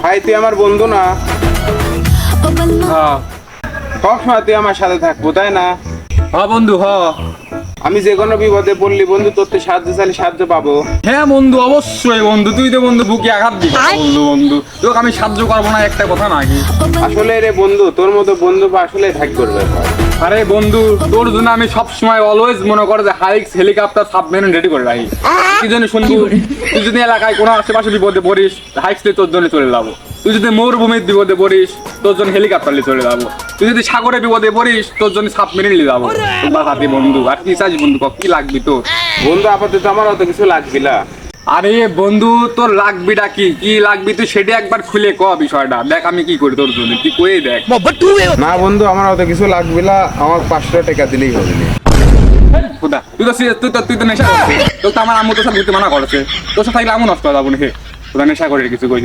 ভাই তুই আমার বন্ধু না? হ্যাঁ সবসময় তুই আমার সাথে থাকবো তাই না? হ্যাঁ বন্ধু হ্যাঁ। আমি যে কোনো বিপদে পড়লি বন্ধু তোর তো সাহায্য চাইলে সাহায্য পাবো। হ্যাঁ বন্ধু অবশ্যই বন্ধু, তুই তো বন্ধু বুকে আঘাত দিবি বন্ধু। বন্ধু তোকে আমি সাহায্য করবো না একটা কথা নাকি? আসলে রে বন্ধু তোর মতো বন্ধু আসলে ভাগ্যের ব্যাপার। আরে বন্ধু তোর জন্য আমি সবসময় অলওয়েজ মনে করে যে হাইক্স হেলিকপ্টার সাবমেরিন রেডি করে রাখি। কি জন্য শুনবো, তুই যদি এলাকায় কোনো আশেপাশে বিপদে পড়িস হাইক্স নিয়ে তোর জন্য চলে যাবো। তুই যদি মরুভূমির বিপদে পড়িস তোর জন্য হেলিকপ্টার নিয়ে চলে যাবো। তুই যদি সাগরে বিপদে পড়িস তোর জন্য সাবমেরিন নিয়ে যাবো। তোর হাতে বন্ধু আর কি চাইছি বন্ধু, কি লাগবি তোর? বন্ধু আপাতত আমার অত কিছু লাগবে না। আরে বন্ধু তোর লাগবিটা কি কি লাগবি তুই সেটা একবার খুলে ক বিষয়টা, দেখ আমি কি করি তোর জন্য, তুই কয়ে দেখ। না বন্ধু আমার অত কিছু লাগবে না, আমার 500 টাকা দিলেই হবে। খোদা তুই তো নেশা করছিস, তোর তো আমার আম্মু তোর সাথে ঘুরতে মানা করেছে, তোর সাথে থাকলে আমু নষ্ট হয়ে যাবো না। হে খোদা নেশা করে কিছু কই